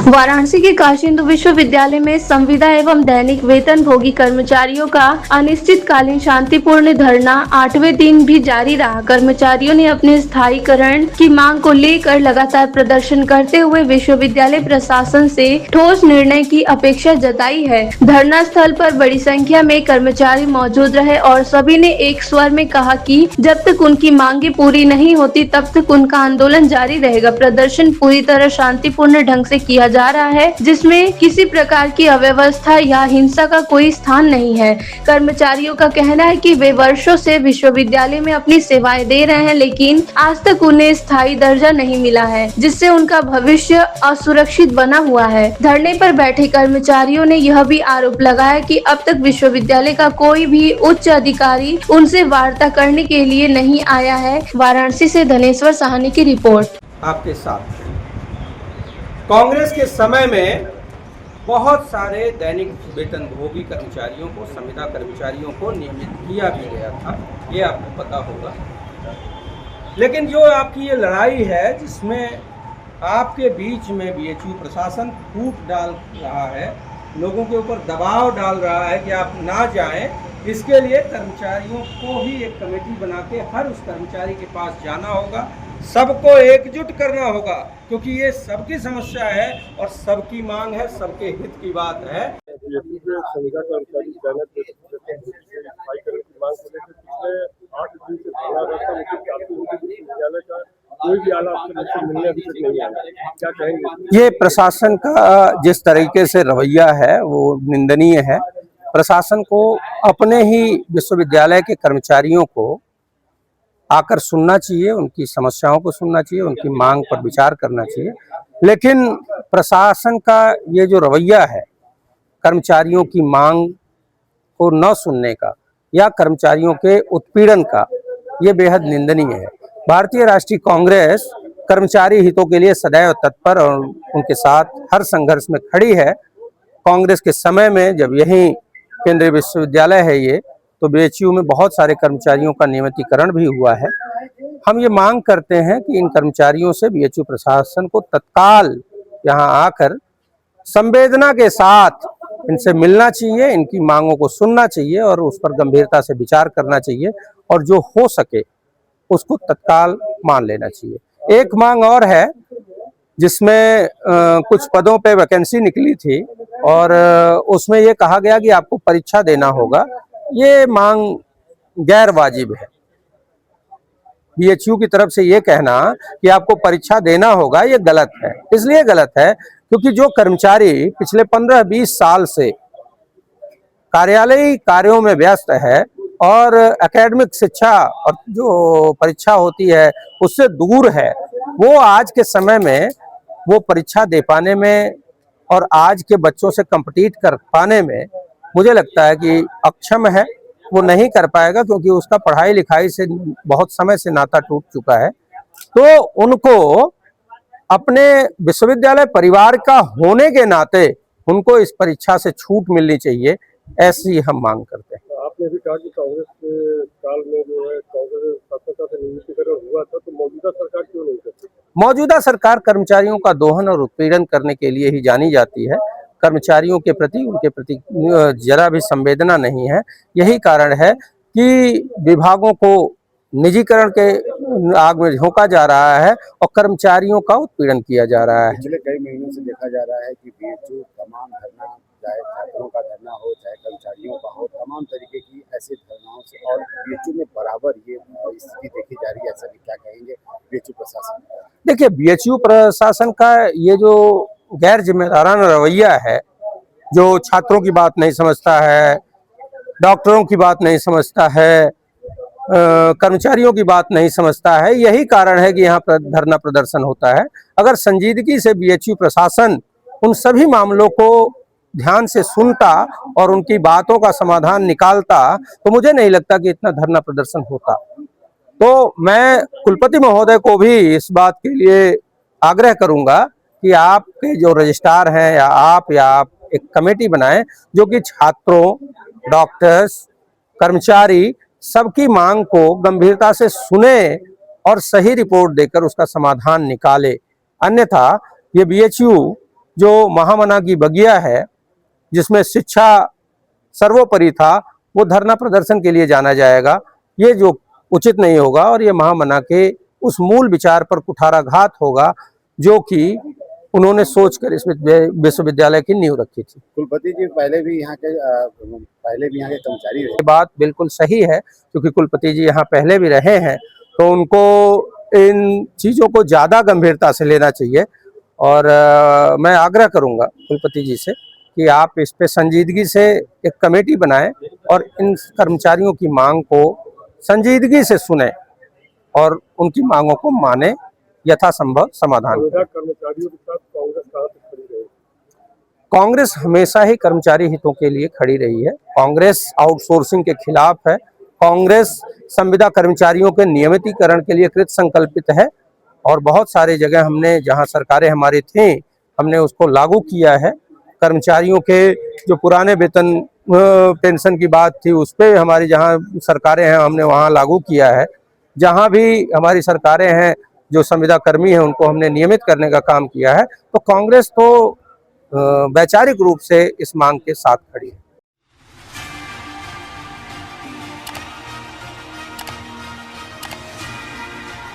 वाराणसी के काशी हिंदू विश्वविद्यालय में संविदा एवं दैनिक वेतन भोगी कर्मचारियों का अनिश्चितकालीन शांतिपूर्ण धरना 8वें दिन भी जारी रहा। कर्मचारियों ने अपने स्थायीकरण की मांग को लेकर लगातार प्रदर्शन करते हुए विश्वविद्यालय प्रशासन से ठोस निर्णय की अपेक्षा जताई है। धरना स्थल पर बड़ी संख्या में कर्मचारी मौजूद रहे और सभी ने एक स्वर में कहा कि जब तक उनकी मांगे पूरी नहीं होती तब तक उनका आंदोलन जारी रहेगा। प्रदर्शन पूरी तरह शांतिपूर्ण ढंग से किया जा रहा है, जिसमें किसी प्रकार की अव्यवस्था या हिंसा का कोई स्थान नहीं है। कर्मचारियों का कहना है कि वे वर्षों से विश्वविद्यालय में अपनी सेवाएं दे रहे हैं, लेकिन आज तक उन्हें स्थायी दर्जा नहीं मिला है, जिससे उनका भविष्य असुरक्षित बना हुआ है। धरने पर बैठे कर्मचारियों ने यह भी आरोप लगाया कि अब तक विश्वविद्यालय का कोई भी उच्च अधिकारी उनसे वार्ता करने के लिए नहीं आया है। वाराणसी से धनेश्वर साहनी की रिपोर्ट। आपके साथ कांग्रेस के समय में बहुत सारे दैनिक वेतनभोगी कर्मचारियों को, संविदा कर्मचारियों को नियमित किया भी गया था, ये आपको पता होगा। लेकिन जो आपकी ये लड़ाई है जिसमें आपके बीच में बीएचयू प्रशासन फूट डाल रहा है, लोगों के ऊपर दबाव डाल रहा है कि आप ना जाएं, इसके लिए कर्मचारियों को ही एक कमेटी बना के हर उस कर्मचारी के पास जाना होगा, सबको एकजुट करना होगा, क्योंकि ये सबकी समस्या है और सबकी मांग है, सबके हित की बात है। ये प्रशासन का जिस तरीके से रवैया है वो निंदनीय है। प्रशासन को अपने ही विश्वविद्यालय के कर्मचारियों को आकर सुनना चाहिए, उनकी समस्याओं को सुनना चाहिए, उनकी मांग पर विचार करना चाहिए। लेकिन प्रशासन का ये जो रवैया है कर्मचारियों की मांग को न सुनने का या कर्मचारियों के उत्पीड़न का, ये बेहद निंदनीय है। भारतीय राष्ट्रीय कांग्रेस कर्मचारी हितों के लिए सदैव तत्पर और उनके साथ हर संघर्ष में खड़ी है। कांग्रेस के समय में जब यही केंद्रीय विश्वविद्यालय है ये, तो बीएचयू में बहुत सारे कर्मचारियों का नियमितीकरण भी हुआ है। हम ये मांग करते हैं कि इन कर्मचारियों से बीएचयू प्रशासन को तत्काल यहाँ आकर संवेदना के साथ इनसे मिलना चाहिए, इनकी मांगों को सुनना चाहिए और उस पर गंभीरता से विचार करना चाहिए और जो हो सके उसको तत्काल मान लेना चाहिए। एक मांग और है जिसमें कुछ पदों पे वैकेंसी निकली थी और उसमें ये कहा गया कि आपको परीक्षा देना होगा। ये मांग गैर वाजिब है। बीएचयू की तरफ से ये कहना कि आपको परीक्षा देना होगा, ये गलत है। इसलिए गलत है क्योंकि जो कर्मचारी पिछले 15-20 साल से कार्यालयी कार्यों में व्यस्त है और एकेडमिक शिक्षा और जो परीक्षा होती है उससे दूर है, वो आज के समय में वो परीक्षा दे पाने में और आज के बच्चों से कम्पीट कर पाने में मुझे लगता है कि अक्षम है। वो नहीं कर पाएगा क्योंकि उसका पढ़ाई लिखाई से बहुत समय से नाता टूट चुका है। तो उनको अपने विश्वविद्यालय परिवार का होने के नाते उनको इस परीक्षा से छूट मिलनी चाहिए, ऐसी हम मांग करते हैं। आपने भी कहा कि कांग्रेस के काल में जो है कांग्रेस सत्ता से नियुक्तिकरण हुआ था, तो मौजूदा सरकार क्यों नहीं करती? मौजूदा सरकार कर्मचारियों का दोहन और उत्पीड़न करने के लिए ही जानी जाती है। कर्मचारियों के प्रति, उनके प्रति जरा भी संवेदना नहीं है। यही कारण है कि विभागों को निजीकरण के आग में झोंका जा रहा है और कर्मचारियों का उत्पीड़न किया जा रहा है। पिछले कई महीनों से देखा जा रहा है कि बीएचयू तमाम धरना, चाहे छात्रों का धरना हो, चाहे कर्मचारियों का हो, तमाम तरीके की ऐसे धरनाओं से और बीएचयू में बराबर ये स्थिति देखी जा रही है। ऐसा भी क्या कहेंगे बीएचयू प्रशासन? देखिए, बीएचयू प्रशासन का ये जो गैर जिम्मेदाराना रवैया है, जो छात्रों की बात नहीं समझता है, डॉक्टरों की बात नहीं समझता है, कर्मचारियों की बात नहीं समझता है, यही कारण है कि यहाँ पर धरना प्रदर्शन होता है। अगर संजीदगी से बीएचयू प्रशासन उन सभी मामलों को ध्यान से सुनता और उनकी बातों का समाधान निकालता तो मुझे नहीं लगता कि इतना धरना प्रदर्शन होता। तो मैं कुलपति महोदय को भी इस बात के लिए आग्रह करूंगा कि आपके जो रजिस्ट्रार हैं या आप एक कमेटी बनाएं जो कि छात्रों, डॉक्टर्स, कर्मचारी सबकी मांग को गंभीरता से सुने और सही रिपोर्ट देकर उसका समाधान निकाले। अन्यथा ये बीएचयू जो महामना की बगिया है, जिसमें शिक्षा सर्वोपरि था, वो धरना प्रदर्शन के लिए जाना जाएगा, ये जो उचित नहीं होगा और ये महामना के उस मूल विचार पर कुठाराघात होगा जो कि उन्होंने सोचकर इस विश्वविद्यालय की नींव रखी थी। कुलपति जी पहले भी यहाँ के कर्मचारी रहे। ये बात बिल्कुल सही है, क्योंकि कुलपति जी यहाँ पहले भी रहे हैं, तो उनको इन चीज़ों को ज़्यादा गंभीरता से लेना चाहिए। और मैं आग्रह करूँगा कुलपति जी से कि आप इस पे संजीदगी से एक कमेटी बनाएं और इन कर्मचारियों की मांग को संजीदगी से सुने और उनकी मांगों को माने, यथासंभव समाधान करें। कर्मचारियों के साथ कांग्रेस कहाँ तक खड़ी रही? कांग्रेस हमेशा ही कर्मचारी हितों के लिए खड़ी रही है। कांग्रेस आउटसोर्सिंग के खिलाफ है। कांग्रेस संविदा कर्मचारियों के नियमितीकरण के लिए कृत संकल्पित है और बहुत सारे जगह हमने, जहां सरकारें हमारी थी, हमने उसको लागू किया है। कर्मचारियों के जो पुराने वेतन पेंशन की बात थी, उस पर हमारी जहां सरकारें हैं, हमने वहां लागू किया है। जहां भी हमारी सरकारें हैं, जो संविदा कर्मी हैं, उनको हमने नियमित करने का काम किया है। तो कांग्रेस तो वैचारिक रूप से इस मांग के साथ खड़ी है।